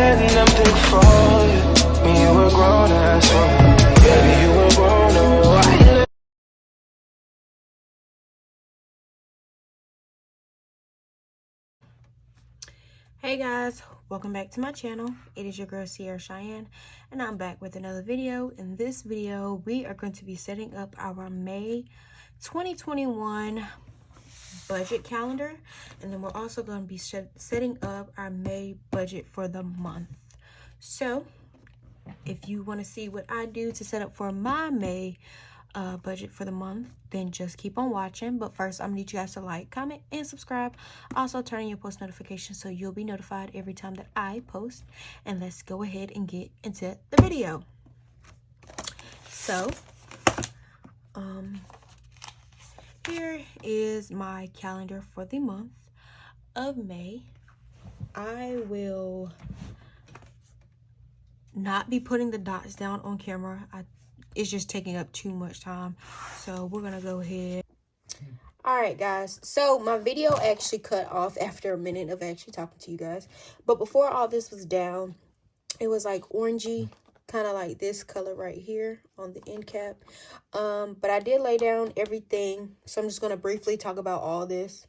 letting them think for you. When you were grown ass woman, baby, you were grown up. Why you let Hey guys, welcome back to my channel. It is your girl Sierra Cheyenne, and I'm back with another video. In this video, we are going to be setting up our May 2021 budget calendar, and then we're also going to be setting up our May budget for the month. So if you want to see what I do to set up for my May budget for the month, then just keep on watching. But first, I'm gonna need you guys to like, comment, and subscribe. Also turn on your post notifications so you'll be notified every time that I post. And let's go ahead and get into the video. So here is my calendar for the month of May. I will not be putting the dots down on camera. It's just taking up too much time, so we're gonna go ahead. All right guys, so my video actually cut off after a minute of actually talking to you guys, but before all this was down, it was like orangey, kind of like this color right here on the end cap. But I did lay down everything, so I'm just gonna briefly talk about all this.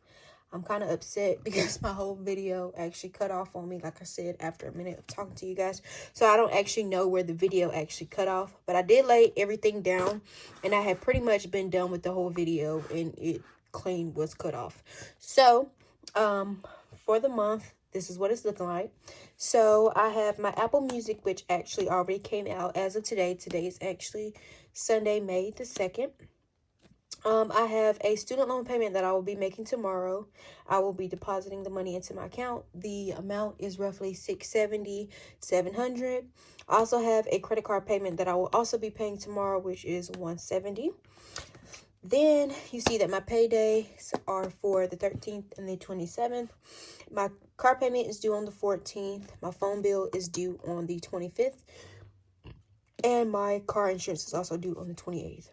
I'm kind of upset because my whole video actually cut off on me, like I said, after a minute of talking to you guys. So I don't actually know where the video actually cut off. But I did lay everything down, and I had pretty much been done with the whole video, and it clean was cut off. So for the month, this is what it's looking like. So I have my Apple Music, which actually already came out as of today. Today is actually Sunday, May the 2nd. I have a student loan payment that I will be making tomorrow. I will be depositing the money into my account. The amount is roughly $670, $700. I also have a credit card payment that I will also be paying tomorrow, which is $170. Then you see that my paydays are for the 13th and the 27th. My car payment is due on the 14th. My phone bill is due on the 25th. And my car insurance is also due on the 28th.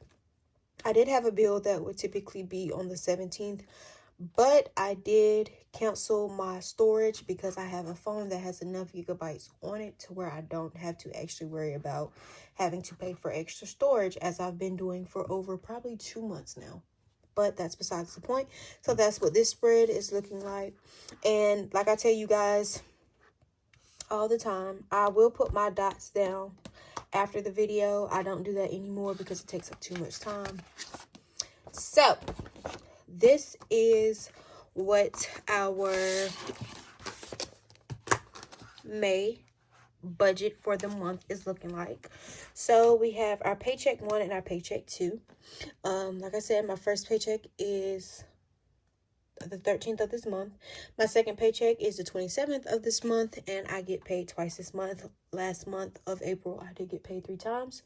I did have a bill that would typically be on the 17th, but I did cancel my storage because I have a phone that has enough gigabytes on it to where I don't have to actually worry about having to pay for extra storage, as I've been doing for over probably 2 months now. But that's besides the point. So that's what this spread is looking like. And like I tell you guys all the time, I will put my dots down after the video. I don't do that anymore because it takes up too much time. So this is what our May budget for the month is looking like. So we have our paycheck 1 and our paycheck 2. Like I said, my first paycheck is the 13th of this month. My second paycheck is the 27th of this month, and I get paid twice this month. Last month of April, I did get paid 3 times.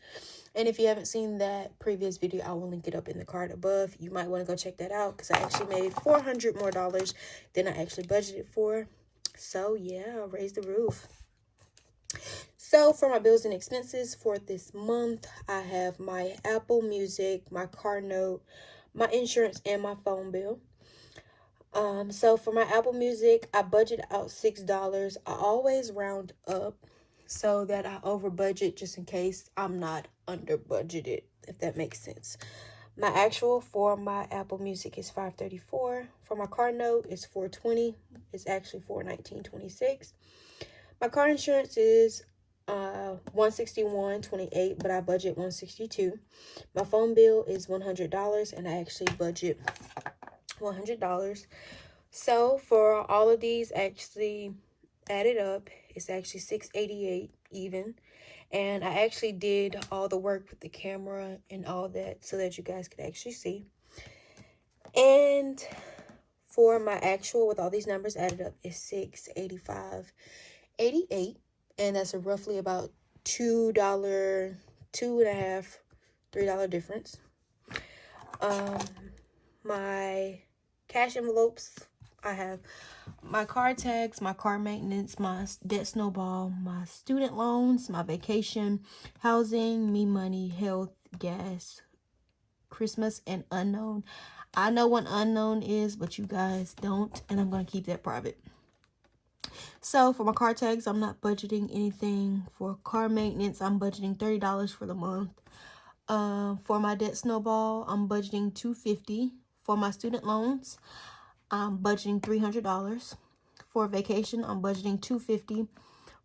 And if you haven't seen that previous video, I will link it up in the card above. You might want to go check that out because I actually made $400 more than I actually budgeted for. So yeah, raise the roof. So for my bills and expenses for this month, I have my Apple Music, my car note, my insurance, and my phone bill. So for my Apple Music, I budget out $6. I always round up so that I over budget just in case I'm not under budgeted, if that makes sense. My actual for my Apple Music is $534. For my car note, it's $420. It's actually $419.26. My car insurance is $161.28, but I budget $162. My phone bill is $100, and I actually budget $100. So for all of these actually added up, it's actually $688 even. And I actually did all the work with the camera and all that so that you guys could actually see. And for my actual, with all these numbers added up, is $685.88, and that's a roughly about $2, $2.50, $3 difference. My cash envelopes, I have my car tags, my car maintenance, my debt snowball, my student loans, my vacation, housing, me money, health, gas, Christmas, and unknown. I know what unknown is, but you guys don't, and I'm going to keep that private. So for my car tags, I'm not budgeting anything. For car maintenance, I'm budgeting $30 for the month. For my debt snowball, I'm budgeting $250. For my student loans, I'm budgeting $300. For vacation, I'm budgeting $250.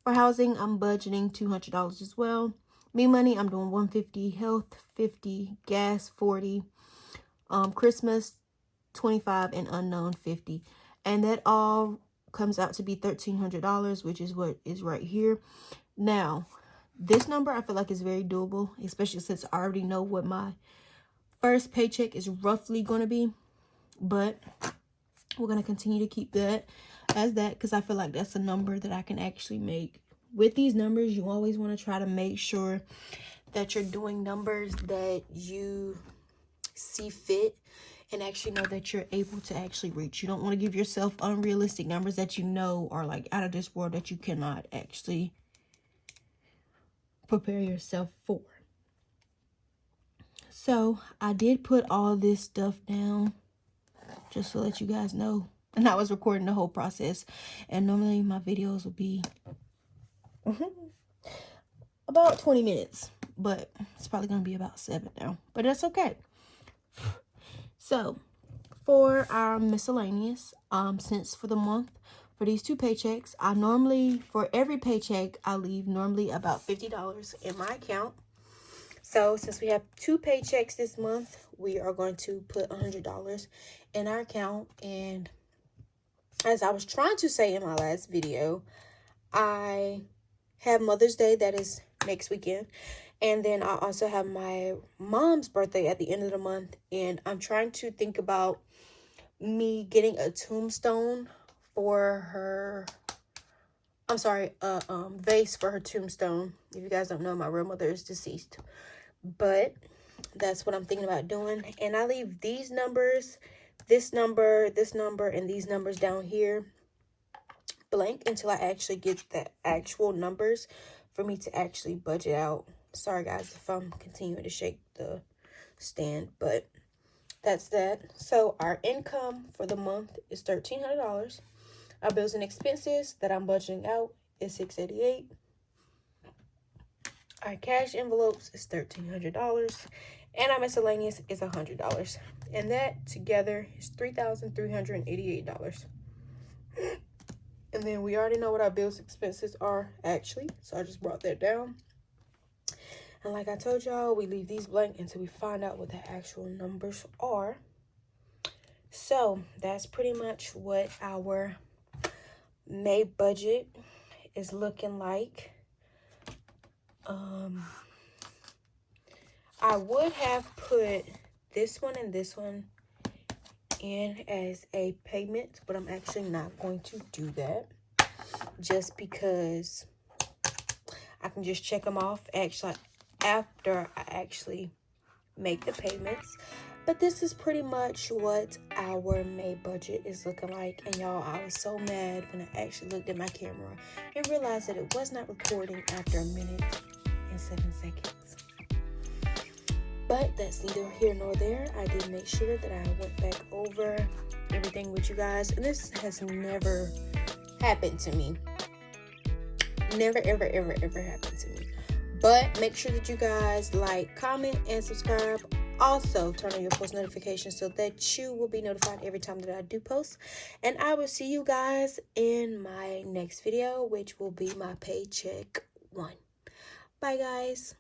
For housing, I'm budgeting $200 as well. Me money, I'm doing $150. Health, $50. Gas, $40. Christmas, $25, and unknown, $50. And that all comes out to be $1,300, which is what is right here. Now, this number I feel like is very doable, especially since I already know what my first paycheck is roughly going to be. But we're going to continue to keep that as that, because I feel like that's a number that I can actually make. With these numbers, you always want to try to make sure that you're doing numbers that you see fit and actually know that you're able to actually reach. You don't want to give yourself unrealistic numbers that you know are like out of this world that you cannot actually prepare yourself for. So I did put all this stuff down just to let you guys know. And I was recording the whole process. And normally my videos will be about 20 minutes. But it's probably going to be about 7 now. But that's okay. So for our miscellaneous, since for the month, for these 2 paychecks, I normally, for every paycheck, I leave normally about $50 in my account. So since we have 2 paychecks this month, we are going to put $100 in our account. And as I was trying to say in my last video, I have Mother's Day, that is next weekend. And then I also have my mom's birthday at the end of the month. And I'm trying to think about me getting a tombstone for her. I'm sorry, vase for her tombstone. If you guys don't know, my real mother is deceased. But that's what I'm thinking about doing. And I leave these numbers, this number, and these numbers down here blank until I actually get the actual numbers for me to actually budget out. Sorry guys if I'm continuing to shake the stand, but that's that. So our income for the month is $1,300. Our bills and expenses that I'm budgeting out is $688. Our cash envelopes is $1,300. And our miscellaneous is $100. And that together is $3,388. And then we already know what our bills and expenses are actually. So I just brought that down. And like I told y'all, we leave these blank until we find out what the actual numbers are. So that's pretty much what our May budget is looking like. I would have put this one and this one in as a payment, but I'm actually not going to do that just because I can just check them off actually after I actually make the payments. But this is pretty much what our May budget is looking like. And y'all, I was so mad when I actually looked at my camera and realized that it was not recording after 1 minute and 7 seconds. But that's neither here nor there. I did make sure that I went back over everything with you guys. And this has never happened to me. Never, ever, ever, ever happened to me. But make sure that you guys like, comment, and subscribe. Also, turn on your post notifications so that you will be notified every time that I do post. And I will see you guys in my next video, which will be my paycheck 1. Bye, guys.